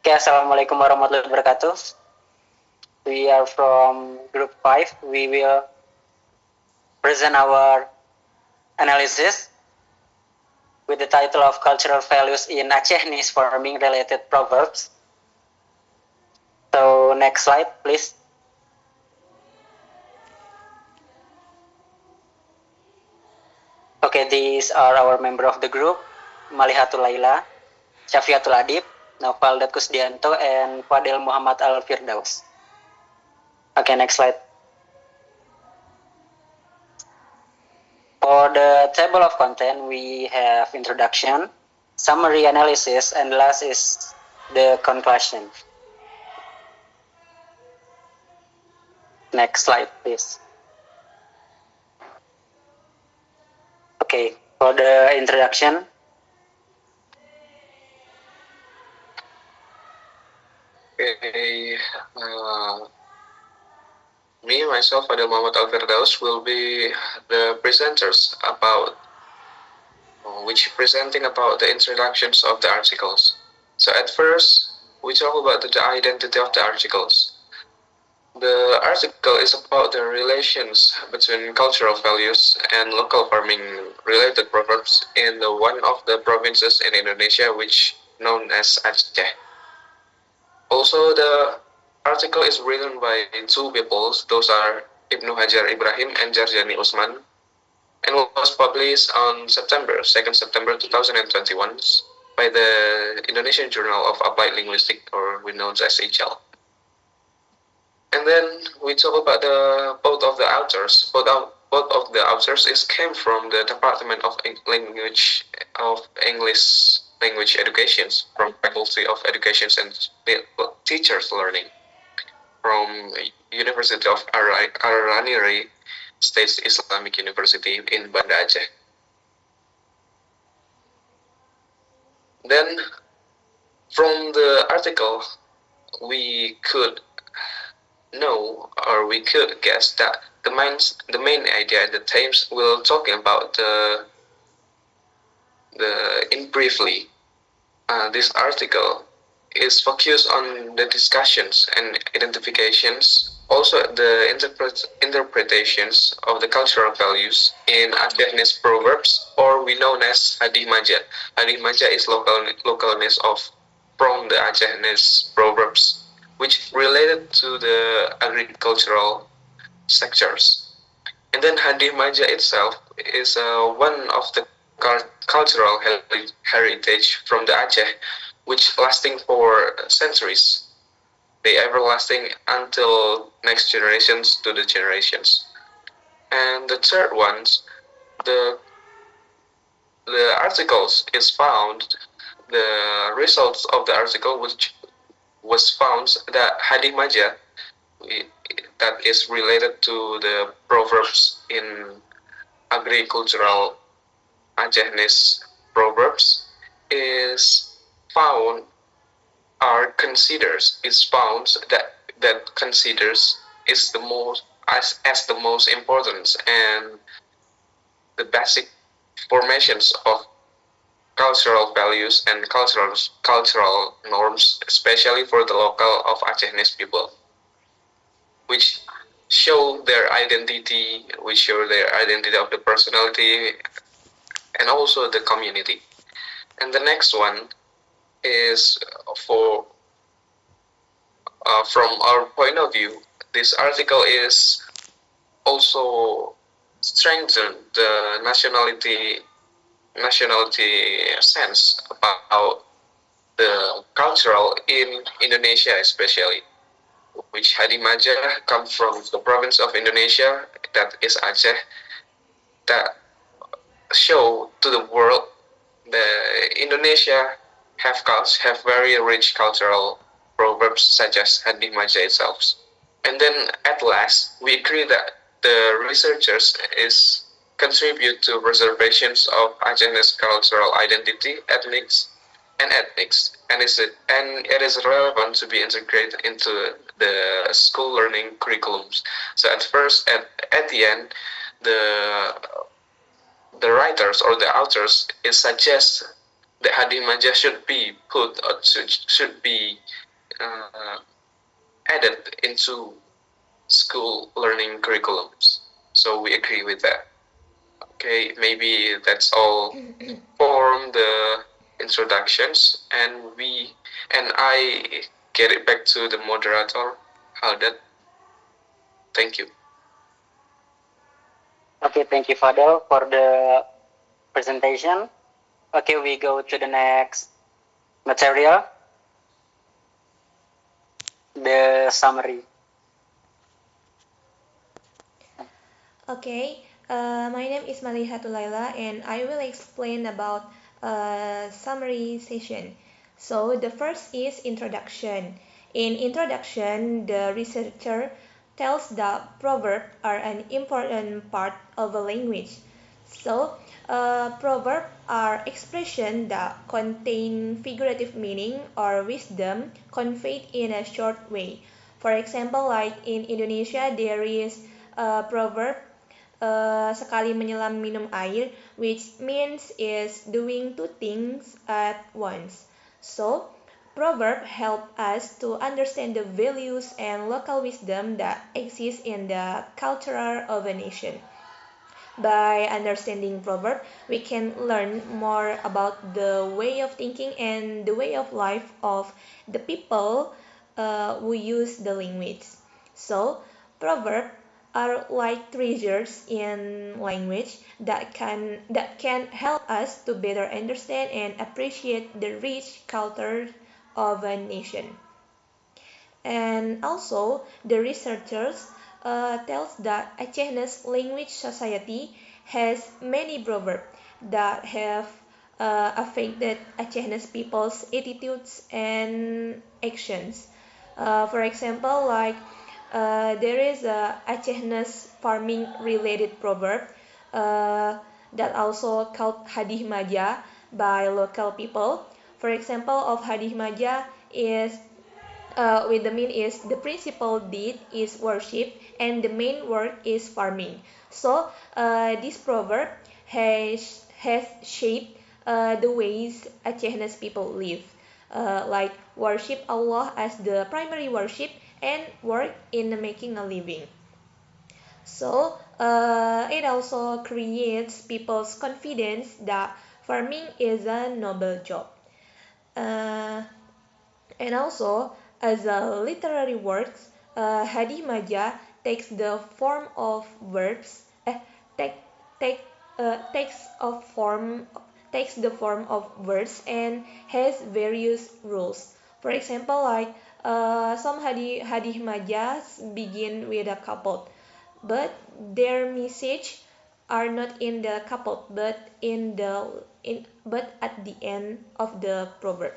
Okay, Assalamualaikum warahmatullahi wabarakatuh. We are from Group 5. We will present our analysis with the title of Cultural Values in Acehnis Farming Related Proverbs. So, next slide, please. Okay, these are our member of the group, Malihatul Laila, Syafiatul Adib, Naufal Kusdianto, and Fadil Muhammad Al-Firdaus. Okay, next slide. For the table of content, we have introduction, summary analysis, and last is the conclusion. Next slide, please. Okay, for the introduction. Okay, me, myself, Fadil Muhammad Al-Firdaus will be the presenters about presenting about the introductions of the articles. So at first, we talk about the identity of the articles. The article is about the relations between cultural values and local farming related proverbs in one of the provinces in Indonesia which known as Aceh. Also, the article is written by two people, those are Ibnu Hajar Ibrahim and Jarjani Usman, and was published on September 2021 by the Indonesian Journal of Applied Linguistics, or we know as IJAL. And then we talk about both of the authors. Both of the authors came from the Department of English Language Education, from Faculty of Education and Teachers Learning, from University of Araniri State Islamic University in Banda Aceh. Then, from the article, we could know, or we could guess that the main idea, the themes we'll talking about in briefly. This article is focused on the discussions and identifications, also the interpretations of the cultural values in Acehnis proverbs, or we know as Hadih Majah. Hadih Majah is localness from the Acehnis proverbs, which related to the agricultural sectors. And then Hadih Majah itself is one of the cultural heritage from the Aceh, which lasting for centuries. They everlasting until next generations to the generations. And the third ones, the articles is found, the results of the article which was found that Hadih Majah, that is related to the proverbs in agricultural Acehnis proverbs, is found that considers is the most as the most important and the basic formations of cultural values and cultural norms, especially for the local of Acehnis people, which show their identity, of the personality, and also the community. And the next one is from our point of view, this article is also strengthen the nationality sense about the cultural in Indonesia, especially, which Hadih Majah comes from the province of Indonesia, that is Aceh, that show to the world that Indonesia have very rich cultural proverbs such as Hadih Majah itself. And then at last, we agree that the researchers contribute to preservations of Aceh's cultural identity, ethnics, and it is relevant to be integrated into the school learning curriculums. So at the end, the writers or the authors suggest the Hadimaja should be put or should be added into school learning curriculums. So we agree with that. Okay, maybe that's all for the introductions, and I get it back to the moderator, Haldat. Thank you. Okay, thank you, Fadel, for the presentation. Okay, we go to the next material, the summary. Okay, my name is Maliha Tulaila and I will explain about summary session. So the first is introduction. In introduction, the researcher tells that proverbs are an important part of a language. So proverbs are expressions that contain figurative meaning or wisdom conveyed in a short way. For example, like in Indonesia, there is a proverb sekali menyelam minum air, which means is doing two things at once. So, proverb help us to understand the values and local wisdom that exist in the culture of a nation. By understanding proverb, we can learn more about the way of thinking and the way of life of the people who use the language. So, proverb are like treasures in language that can help us to better understand and appreciate the rich culture of a nation. And also, the researchers tells that Aceh's language society has many proverbs that have affected Aceh's people's attitudes and actions. For example, like there is a Aceh's farming related proverb that also called Hadih Maja by local people. For example, of Hadih Maja is with the mean is the principal deed is worship and the main work is farming. So this proverb has shaped the ways Aceh's people live, like worship Allah as the primary worship and work in making a living. So it also creates people's confidence that farming is a noble job. Uh, and also, as a literary work, Hadi Maja takes the form of verbs, take, take, takes of form takes the form of words and has various rules. For example, like some Hadi Majas begin with a couple, but their message are not in the couple, but at the end of the proverb.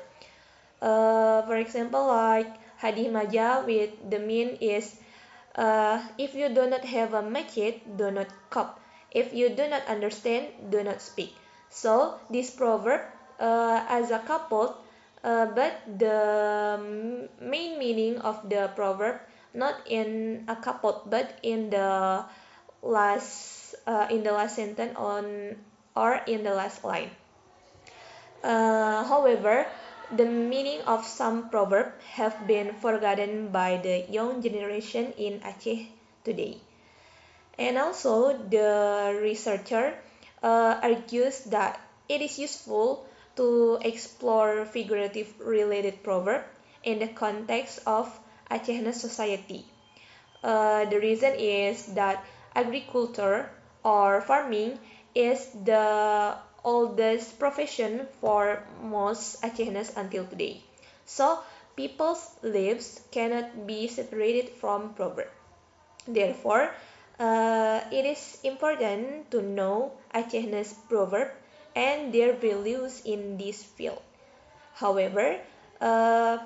For example, like Hadi Maja with the mean is if you do not have a machete, do not cop. If you do not understand, do not speak. So this proverb as a couple, but the main meaning of the proverb not in a couple, but in the last sentence on or in the last line. However, the meaning of some proverbs have been forgotten by the young generation in Aceh today. And also, the researcher argues that it is useful to explore figurative related proverbs in the context of Aceh's society. The reason is that agriculture or farming is the oldest profession for most Acehnese until today. So people's lives cannot be separated from proverb. Therefore, it is important to know Acehnese proverb and their values in this field. However, uh,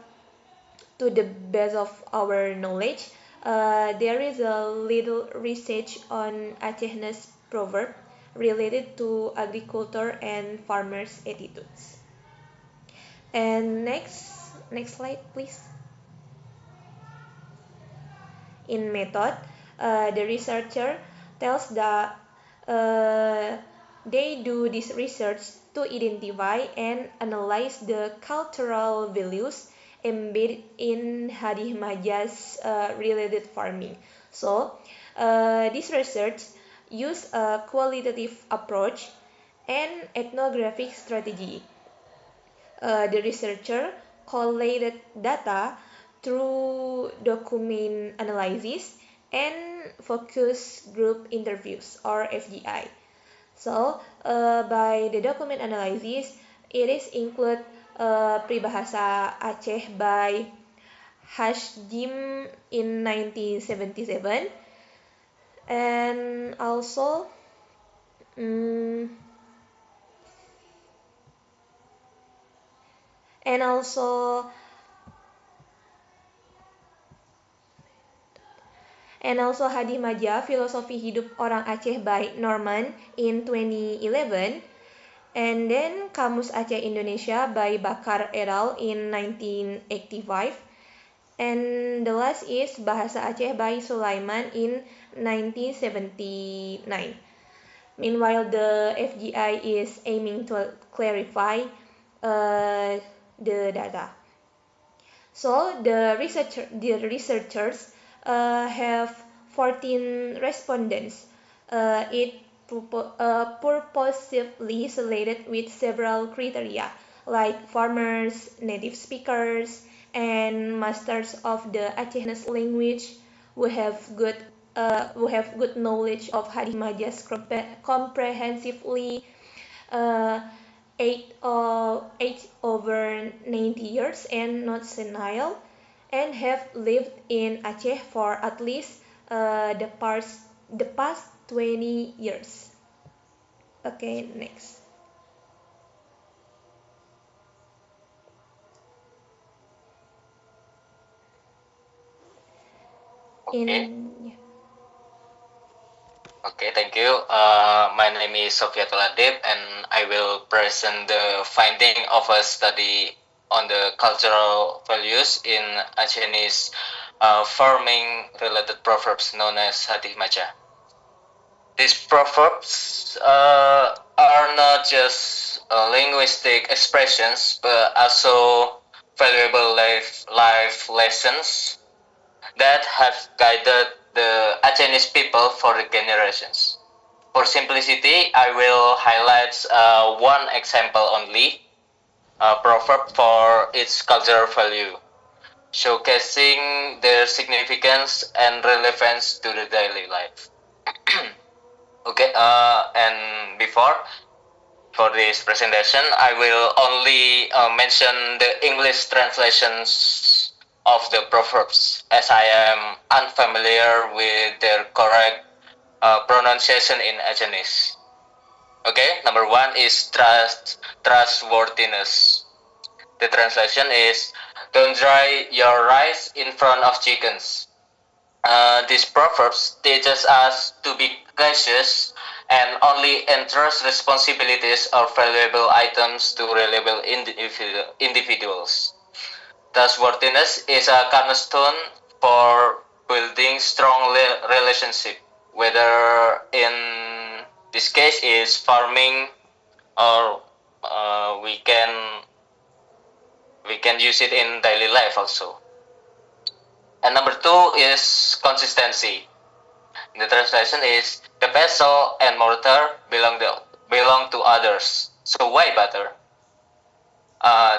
to the best of our knowledge, there is a little research on Acehnese proverb related to agriculture and farmers' attitudes. And next slide, please. In method, the researcher tells that uh, They do this research to identify and analyze the cultural values embedded in Hadi Maja's related farming. So, this research use a qualitative approach and ethnographic strategy. The researcher collated data through document analysis and focus group interviews or FGI. So, by the document analysis, it is include Peribahasa Aceh by Hashjim in 1977, and also mm, and also Hadi Maja Filosofi Hidup Orang Aceh by Norman in 2011, and then Kamus Aceh Indonesia by Bakar et al. In 1985, and the last is Bahasa Aceh by Sulaiman in 1979. Meanwhile, the FGI is aiming to clarify the data. So the researchers have 14 respondents. It purposefully selected with several criteria like farmers, native speakers, and masters of the Acehnese language who have good knowledge of Hadi Majas comprehensively, uh, age over 90 years and not senile, and have lived in Aceh for at least the past 20 years. Okay, next. Okay. Yeah. Okay, thank you. My name is Sofiatul Adib, and I will present the finding of a study on the cultural values in Acehnese farming-related proverbs known as Hadith Maja. These proverbs are not just linguistic expressions, but also valuable life lessons that have guided the Acehnese people for generations. For simplicity, I will highlight one example only, a proverb for its cultural value, showcasing their significance and relevance to the daily life. Okay, and for this presentation, I will only mention the English translations of the proverbs, as I am unfamiliar with their correct pronunciation in Acehnese. Okay, number one is trustworthiness. The translation is, "Don't dry your rice in front of chickens." These proverbs teaches us to be cautious and only entrust responsibilities or valuable items to reliable individuals. Trustworthiness is a cornerstone for building strong relationship, whether in this case is farming or we can use it in daily life also. And number two is consistency. The translation is, "The pestle and mortar belong to others. So why bother?"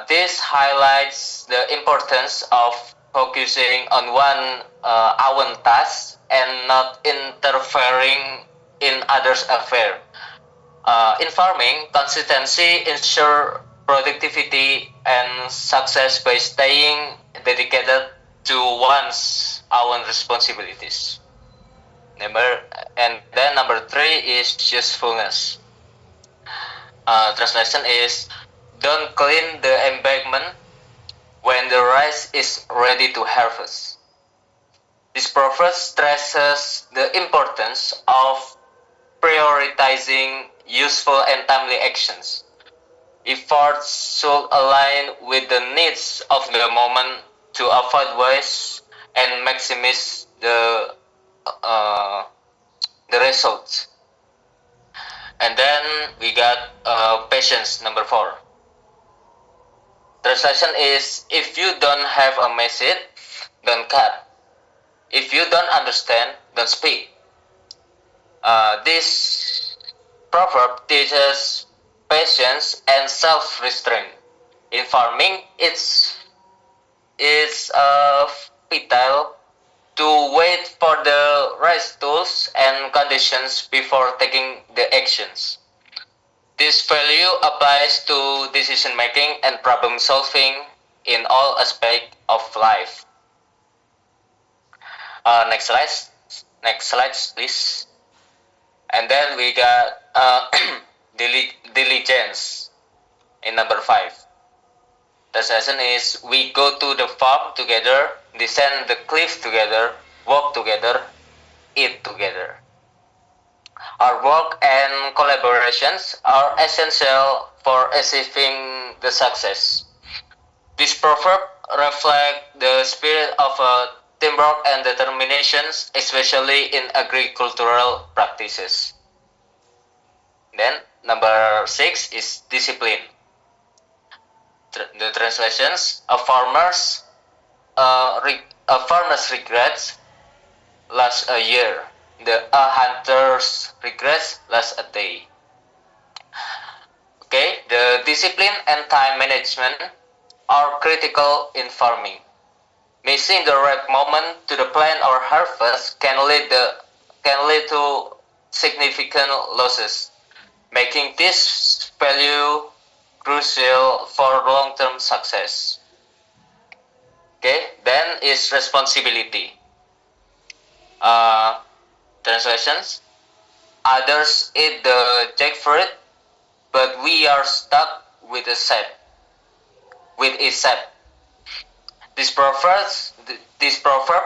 This highlights the importance of focusing on own task and not interfering in others' affair. In farming, consistency ensures productivity and success by staying dedicated to one's own responsibilities. Number three is usefulness. Translation is, "Don't clean the embankment when the rice is ready to harvest." This proverb stresses the importance of prioritizing useful and timely actions. Efforts should align with the needs of the moment to avoid waste and maximize the results. And then we got patience, number 4. Translation is, if you don't have a message, don't cut. If you don't understand, don't speak. This proverb teaches patience and self-restraint. In farming, it's vital to wait for the right tools and conditions before taking the actions. This value applies to decision making and problem solving in all aspects of life. Next slide. Next slide, please. And then we got diligence in number 5. The session is, we go to the farm together, descend the cliff together, walk together, eat together. Our work and collaborations are essential for achieving the success. This proverb reflects the spirit of teamwork and determination, especially in agricultural practices. Then number 6 is discipline. The translations: a farmer's regrets last a year. A hunter's regrets last a day. Okay, the discipline and time management are critical in farming. Missing the right moment to the plant or harvest can lead to significant losses, making this value crucial for long-term success. Okay, then is responsibility. Translations: others eat the jackfruit, but we are stuck with a sap. This proverb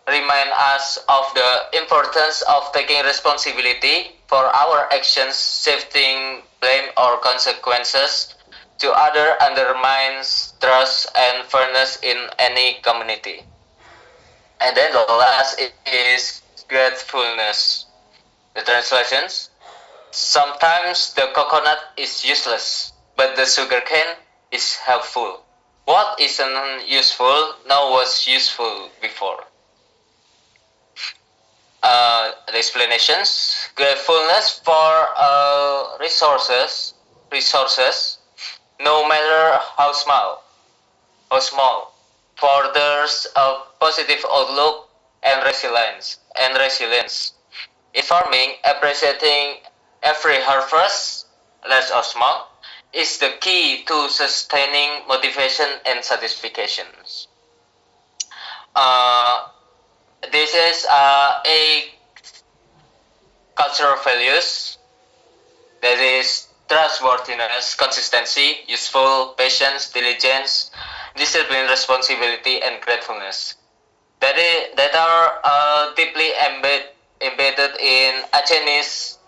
remind us of the importance of taking responsibility for our actions. Shifting blame or consequences to other undermines trust and fairness in any community. And then the last is gratefulness. The translations: sometimes the coconut is useless, but the sugarcane is helpful. What isn't useful now was useful before. The explanations: gratefulness for resources, no matter how small, furthers a positive outlook and resilience. In farming, appreciating every harvest, large or small, is the key to sustaining motivation and satisfactions. This is a cultural values, that is trustworthiness, consistency, useful, patience, diligence, discipline, responsibility, and gratefulness. That are deeply embedded in Achenese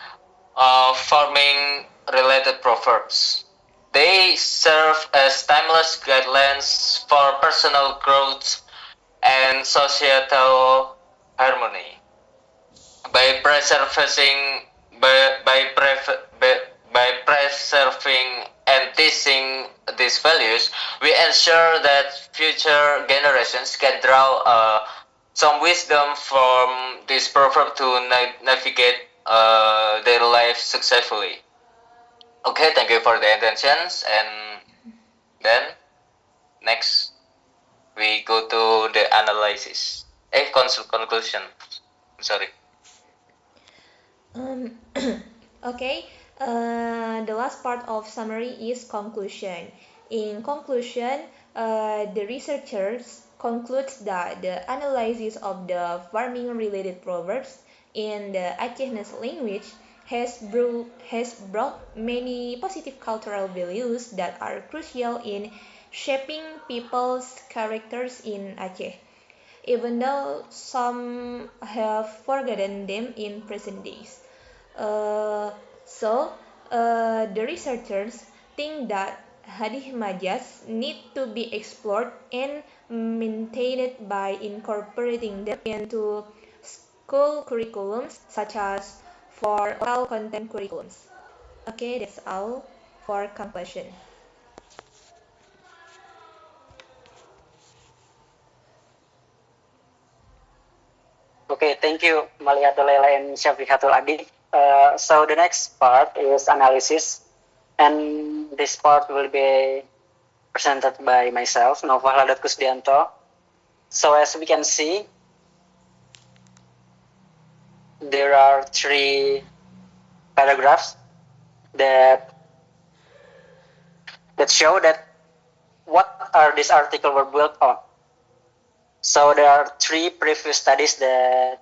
farming related proverbs. They serve as timeless guidelines for personal growth and societal harmony. By preserving and teaching these values, we ensure that future generations can draw some wisdom from this proverb to navigate their life successfully. Okay, thank you for the attentions, and then next we go to the analysis. Conclusion. Sorry. Okay, the last part of summary is conclusion. In conclusion, the researchers concludes that the analysis of the farming-related proverbs in the Acehnes language has brought many positive cultural values that are crucial in shaping people's characters in Aceh, even though some have forgotten them in present days. Uh, so, the researchers think that Hadith Majas need to be explored and maintained by incorporating them into school curriculums such as for all content curriculums. Okay, that's all for conclusion. Okay, thank you, Malihatul Laila and Syafiqatul Adi. So the next part is analysis, and this part will be presented by myself, Nova Ladat Kusdianto. So as we can see, there are 3 paragraphs that show that what are this article were built on. So there are 3 previous studies that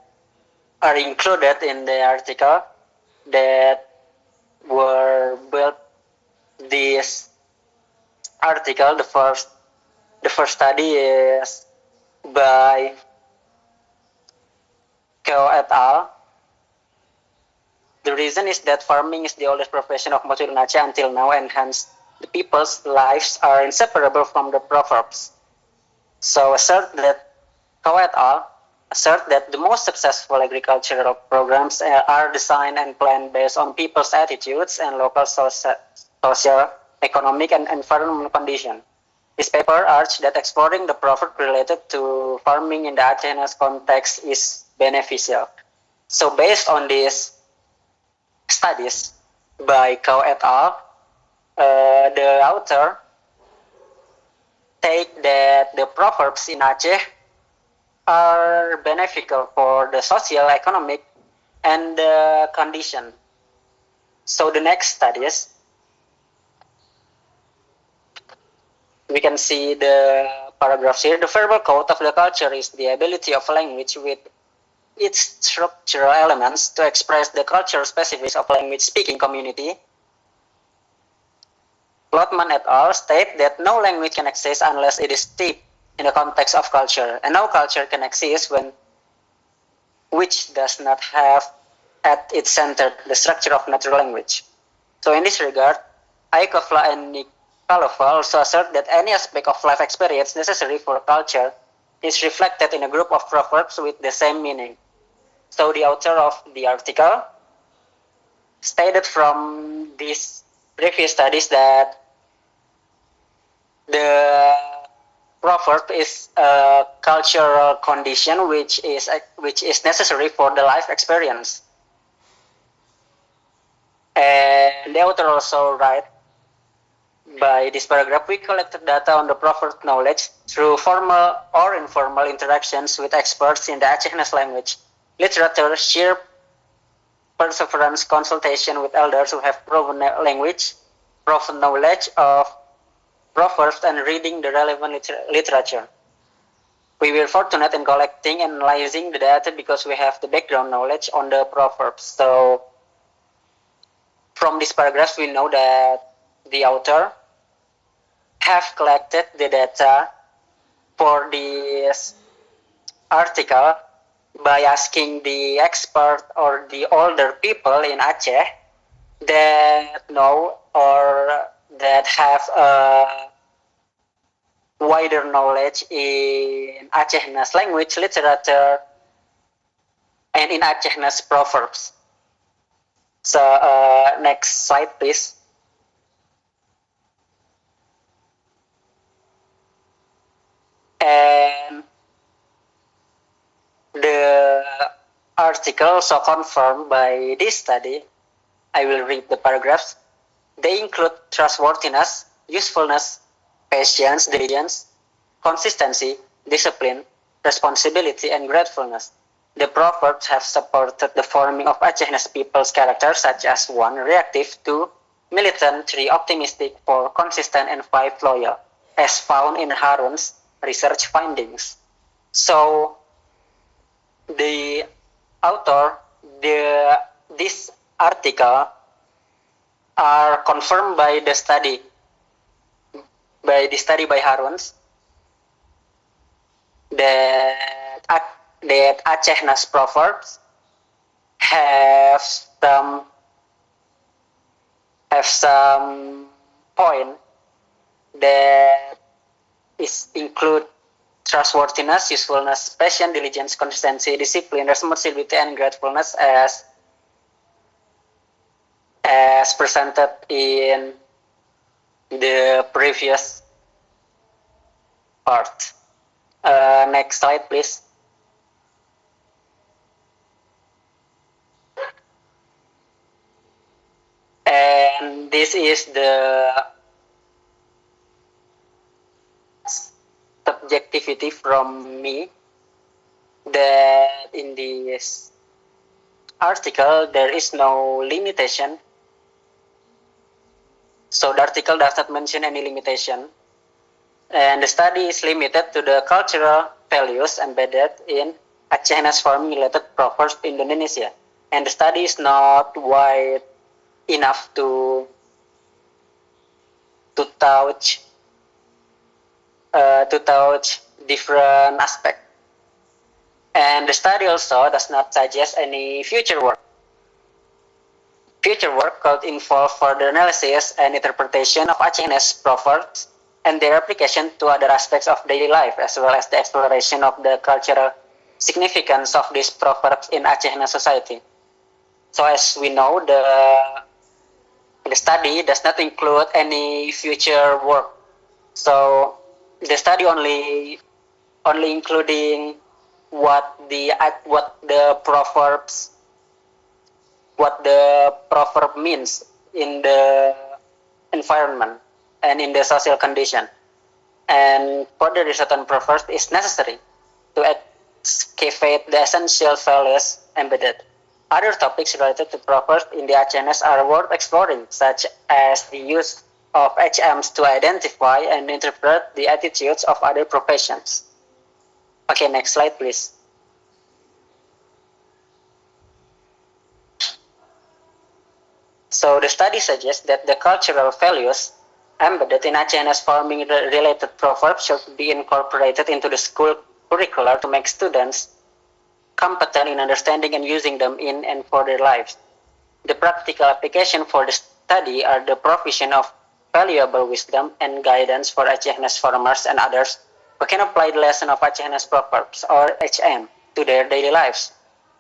are included in the article that were built this article. The first study is by Kao et al. The reason is that farming is the oldest profession of Motul Aceh until now, and hence the people's lives are inseparable from the proverbs. So Kao et al. Assert that the most successful agricultural programs are designed and planned based on people's attitudes and local social, economic, and environmental conditions. This paper urged that exploring the proverb related to farming in the Aceh's context is beneficial. So based on these studies by Kao et al., the author take that the proverbs in Aceh are beneficial for the social, economic, and the condition. So the next studies, we can see the paragraphs here. The verbal code of the culture is the ability of language with its structural elements to express the cultural specifics of language-speaking community. Lotman et al. State that no language can exist unless it is steeped in the context of culture, and no culture can exist which does not have at its center the structure of natural language. So in this regard, Aikofla and Nikalova also assert that any aspect of life experience necessary for culture is reflected in a group of proverbs with the same meaning. So the author of the article stated from these previous studies that the proverb is a cultural condition which is necessary for the life experience. And the author also write, by this paragraph, we collected data on the proverb knowledge through formal or informal interactions with experts in the Acehnes language, literature, sheer perseverance, consultation with elders who have proven language, proven knowledge of proverbs, and reading the relevant literature. We were fortunate in collecting and analyzing the data because we have the background knowledge on the proverbs. So from this paragraph, we know that the author have collected the data for this article by asking the expert or the older people in Aceh that know or that have a wider knowledge in Acehnes language, literature, and in Acehnes proverbs. So next slide, please. And the article so confirmed by this study, I will read the paragraphs. They include trustworthiness, usefulness, patience, diligence, consistency, discipline, responsibility, and gratefulness. The proverbs have supported the forming of Acehnes people's character, such as 1. Reactive, 2. Militant, 3. Optimistic, 4. Consistent, and 5. Loyal, as found in Harun's research findings. So the author, this article are confirmed by the study by Harun's that Acehnes proverbs have some point that is include trustworthiness, usefulness, patience, diligence, consistency, discipline, responsibility, and gratefulness as as presented in the previous part. Next slide, please. And this is the subjectivity from me, that in this article there is no limitation. So the article does not mention any limitation. And the study is limited to the cultural values embedded in Acehnas farming-related proverbs in Indonesia. And the study is not wide enough to touch different aspects. And the study also does not suggest any future work. Future work could involve further analysis and interpretation of Acehnas proverbs and their application to other aspects of daily life, as well as the exploration of the cultural significance of these proverbs in Acehnas society. So as we know, the study does not include any future work. So the study only including what the proverb means in the environment and in the social condition. And further research on proverbs is necessary to excavate the essential values embedded. Other topics related to proverbs in the Acehnas are worth exploring, such as the use of HMs to identify and interpret the attitudes of other professions. Okay, next slide, please. So the study suggests that the cultural values embedded in Acehnas farming-related proverbs should be incorporated into the school curricula to make students competent in understanding and using them in and for their lives. The practical application for the study are the provision of valuable wisdom and guidance for Acehnas farmers and others who can apply the lesson of Acehnas proverbs, or HM, to their daily lives.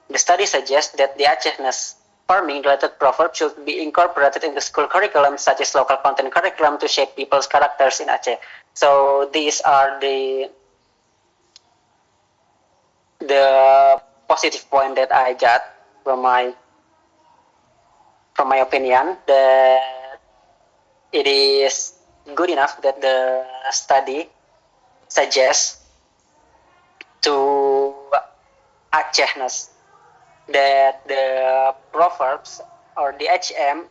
The study suggests that the Acehnas farming-related proverbs should be incorporated in the school curriculum, such as local content curriculum, to shape people's characters in Aceh. So these are the positive point that I got from my opinion, that it is good enough that the study suggests to Acehnas that the proverbs or the HM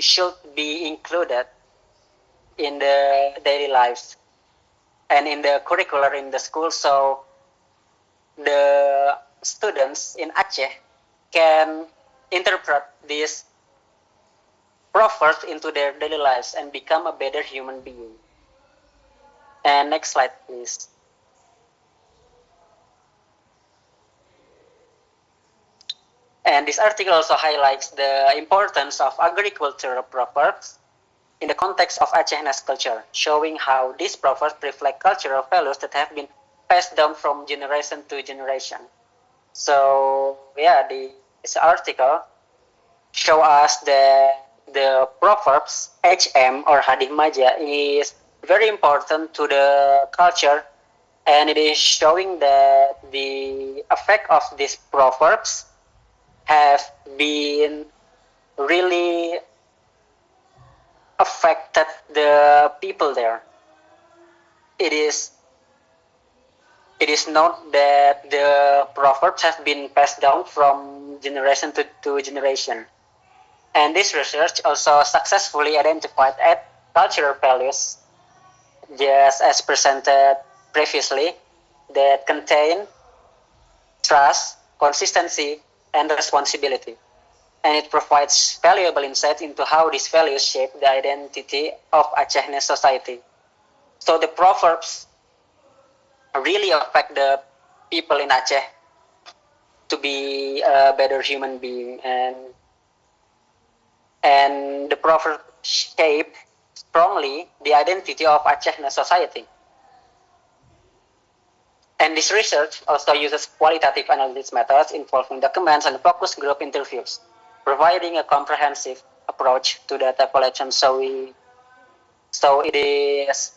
should be included in the daily lives and in the curriculum in the school, so the students in Aceh can interpret these proverbs into their daily lives and become a better human being. And next slide, please. And this article also highlights the importance of agricultural proverbs in the context of Acehnas culture, showing how these proverbs reflect cultural values that have been passed down from generation to generation. So yeah, this article show us that the proverbs HM or Hadith Maja is very important to the culture, and it is showing that the effect of these proverbs have been really affected the people there. It is known that the proverbs have been passed down from generation to generation. And this research also successfully identified 8 cultural values, just as presented previously, that contain trust, consistency, and responsibility. And it provides valuable insight into how these values shape the identity of Acehnas society. So the proverbs really affect the people in Aceh to be a better human being, and the proverbs shape strongly the identity of Acehnas society. And this research also uses qualitative analysis methods involving documents and focus group interviews, providing a comprehensive approach to data collection, so it is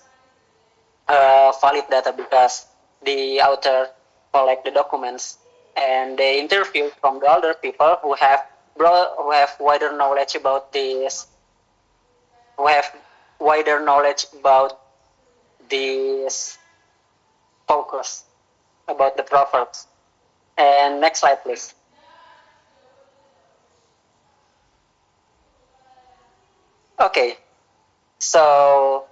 valid data because the author collect the documents and they interview from the older people who have wider knowledge about this, who have wider knowledge about this focus about the proverbs. And next slide, please. Okay, so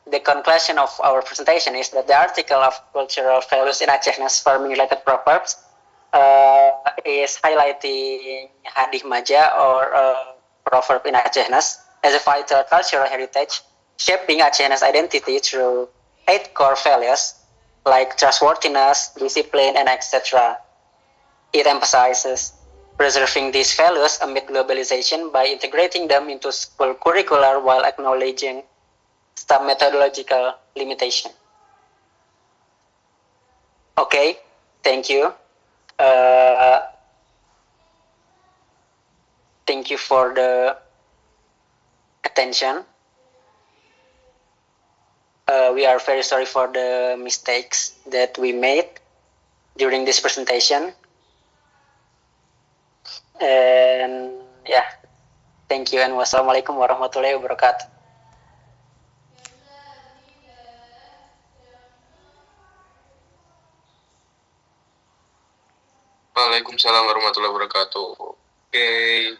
the conclusion of our presentation is that the article of cultural values in Acehnas farming-related proverbs is highlighting Hadih Maja, or proverb in Acehnas, as a vital cultural heritage, shaping Acehnas identity through 8 core values like trustworthiness, discipline, and etc. It emphasizes preserving these values amid globalization by integrating them into school curricula while acknowledging some methodological limitation. Okay, thank you. Thank you for the attention. We are very sorry for the mistakes that we made during this presentation. And yeah, thank you, and wassalamualaikum warahmatullahi wabarakatuh. Waalaikumsalam warahmatullahi wabarakatuh. Oke,